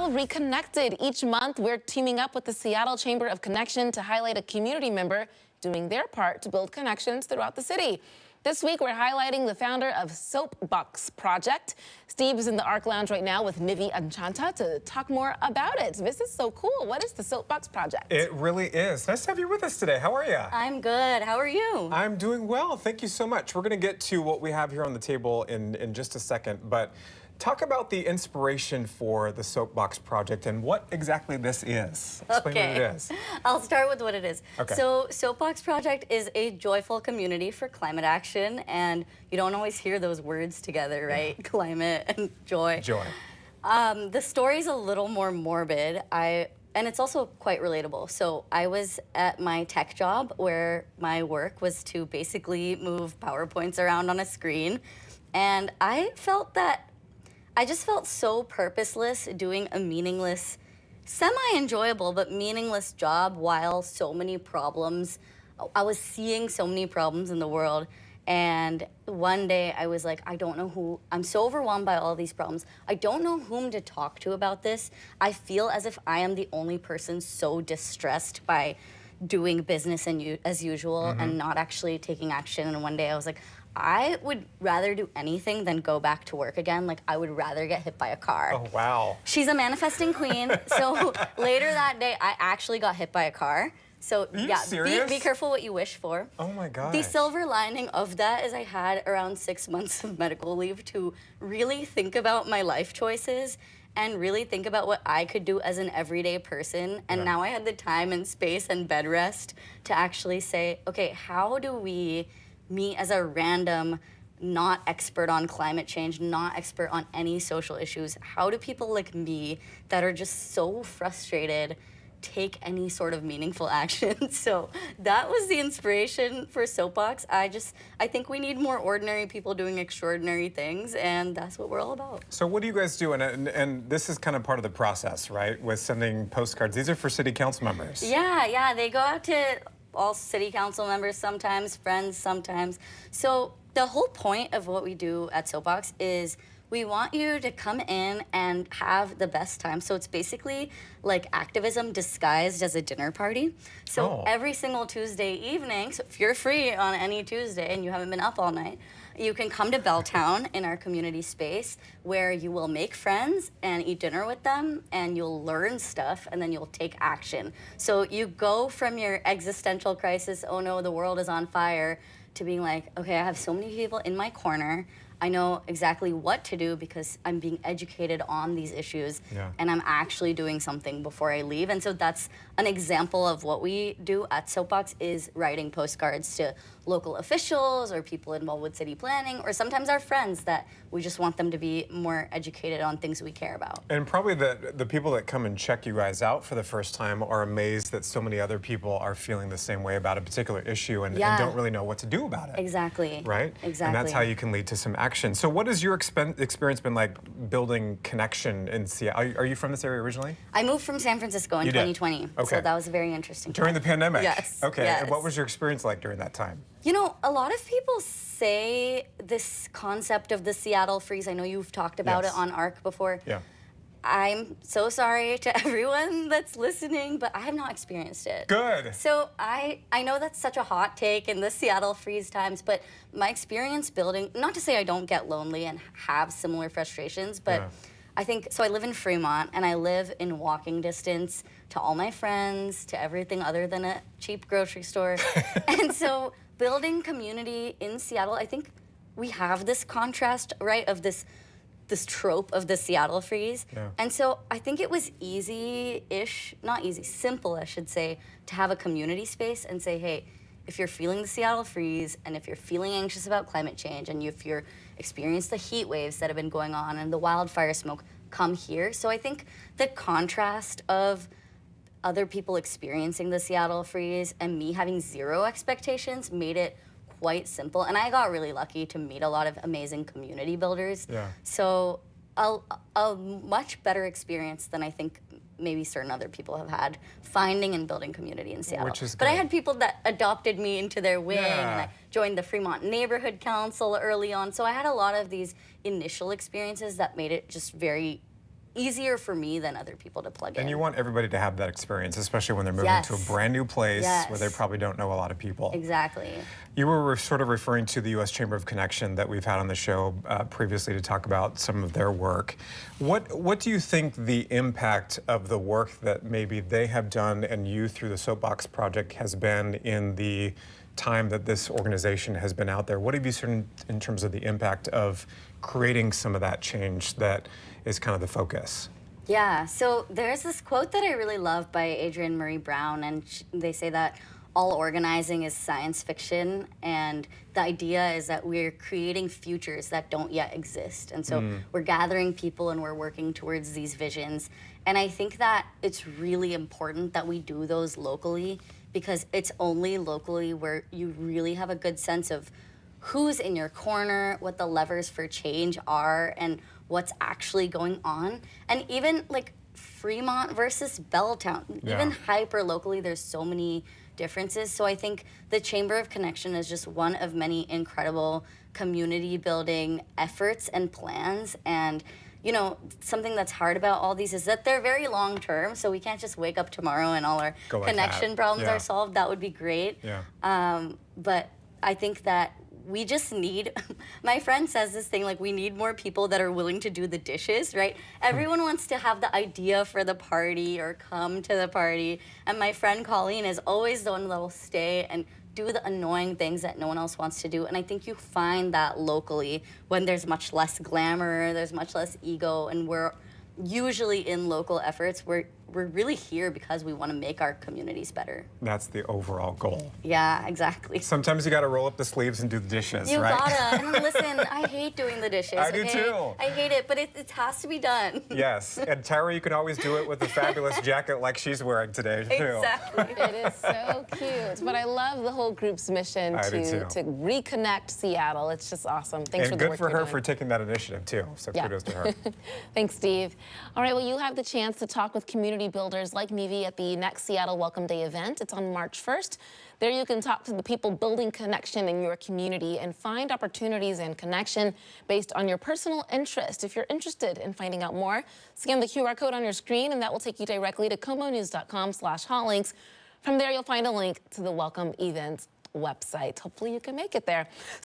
called Reconnected. Each month, we're teaming up with the Seattle Chamber of Connection to highlight a community member doing their part to build connections throughout the city. This week, we're highlighting the founder of Soapbox Project. Steve is in the ARC Lounge right now with Nivi Achanta to talk more about it. This is so cool. What is the Soapbox Project? It really is. Nice to have you with us today. How are you? I'm good. How are you? I'm doing well. Thank you so much. We're going to get to what we have here on the table in just a second, but talk about the inspiration for the Soapbox Project and what exactly this is. Explain what it is. I'll start with what it is. Okay. So Soapbox Project is a joyful community for climate action, and you don't always hear those words together, right? Yeah. Climate and joy. Joy. The story's a little more morbid. And it's also quite relatable. So I was at my tech job where my work was to basically move PowerPoints around on a screen, and I just felt so purposeless doing a meaningless, semi-enjoyable, but meaningless job while so many problems, I was seeing so many problems in the world. And one day I was like, I'm so overwhelmed by all these problems. I don't know whom to talk to about this. I feel as if I am the only person so distressed by doing business as usual and not actually taking action. And one day I was like, I would rather do anything than go back to work again. Like, I would rather get hit by a car. Oh, wow. She's a manifesting queen. So later that day, I actually got hit by a car. So yeah, be careful what you wish for. Oh my God. The silver lining of that is I had around 6 months of medical leave to really think about my life choices and really think about what I could do as an everyday person. And now I had the time and space and bed rest to actually say, okay, how do me as a random, not expert on climate change, not expert on any social issues, how do people like me that are just so frustrated take any sort of meaningful action? So that was the inspiration for Soapbox. I think we need more ordinary people doing extraordinary things, and that's what we're all about. So what do you guys do? And this is kind of part of the process, right? With sending postcards. These are for city council members. Yeah, they go out to all city council members sometimes, friends sometimes. So the whole point of what we do at Soapbox is we want you to come in and have the best time. So it's basically like activism disguised as a dinner party. So every single Tuesday evening, so if you're free on any Tuesday and you haven't been up all night, you can come to Belltown in our community space where you will make friends and eat dinner with them, and you'll learn stuff, and then you'll take action. So you go from your existential crisis, oh no, the world is on fire, to being like, okay, I have so many people in my corner. I know exactly what to do because I'm being educated on these issues, and I'm actually doing something before I leave. And so that's an example of what we do at Soapbox, is writing postcards to local officials or people involved with city planning, or sometimes our friends that we just want them to be more educated on things we care about. And probably the people that come and check you guys out for the first time are amazed that so many other people are feeling the same way about a particular issue and don't really know what to do about it. Exactly. Right? Exactly. And that's how you can lead to some action. So what has your experience been like building connection in Seattle? Are you from this area originally? I moved from San Francisco in 2020. Okay. So that was a very interesting During the pandemic? Yes. Okay. Yes. And what was your experience like during that time? You know, a lot of people say this concept of the Seattle freeze. I know you've talked about it on ARC before. Yeah. I'm so sorry to everyone that's listening, but I have not experienced it. Good. So I know that's such a hot take in the Seattle freeze times, but my experience building, not to say I don't get lonely and have similar frustrations, but I think, so I live in Fremont, and I live in walking distance to all my friends, to everything other than a cheap grocery store. And so building community in Seattle, I think we have this contrast, right, of this trope of the Seattle freeze. And so I think it was easy-ish, not easy, simple, I should say, to have a community space and say, hey, if you're feeling the Seattle freeze, and if you're feeling anxious about climate change, and if you're experiencing the heat waves that have been going on and the wildfire smoke, come here. So I think the contrast of other people experiencing the Seattle freeze and me having zero expectations made it quite simple. And I got really lucky to meet a lot of amazing community builders. So a much better experience than I think maybe certain other people have had finding and building community in Seattle. Which is but good. I had people that adopted me into their wing, and I joined the Fremont Neighborhood Council early on. So I had a lot of these initial experiences that made it just very easier for me than other people to plug in. And you want everybody to have that experience, especially when they're moving to a brand new place where they probably don't know a lot of people. Exactly. You were sort of referring to the U.S. Chamber of Connection that we've had on the show previously to talk about some of their work. What do you think the impact of the work that maybe they have done and you through the Soapbox Project has been in the time that this organization has been out there? What have you seen in terms of the impact of creating some of that change that is kind of the focus? Yeah, so there's this quote that I really love by Adrienne Marie Brown, and they say that all organizing is science fiction, and the idea is that we're creating futures that don't yet exist. And so we're gathering people and we're working towards these visions. And I think that it's really important that we do those locally, because it's only locally where you really have a good sense of who's in your corner, what the levers for change are, and what's actually going on. And even like Fremont versus Belltown, even hyper locally, there's so many differences. So I think the Chamber of Connection is just one of many incredible community building efforts and plans. And you know, something that's hard about all these is that they're very long term, so we can't just wake up tomorrow and all our connection problems are solved. That would be great. But I think that we just need, my friend says this thing, like, we need more people that are willing to do the dishes, right? Everyone wants to have the idea for the party or come to the party. And my friend Colleen is always the one that will stay and do the annoying things that no one else wants to do. And I think you find that locally when there's much less glamour, there's much less ego, and we're usually in local efforts, we're really here because we want to make our communities better. That's the overall goal. Yeah, exactly. Sometimes you got to roll up the sleeves and do the dishes, you right? Gotta. And listen, I hate doing the dishes. I do too. I hate it, but it has to be done. Yes, and Tyra, you can always do it with a fabulous jacket like she's wearing today, too. Exactly. It is so cute. But I love the whole group's mission to reconnect Seattle. It's just awesome. Thanks for the work good for her doing. for taking that initiative, too. So kudos to her. Thanks, Steve. All right, well, you'll have the chance to talk with community builders like Nivi at the next Seattle Welcome Day event. It's on March 1st. There you can talk to the people building connection in your community and find opportunities and connection based on your personal interest. If you're interested in finding out more, scan the QR code on your screen and that will take you directly to komonews.com/hotlinks. From there, you'll find a link to the Welcome Events website. Hopefully you can make it there.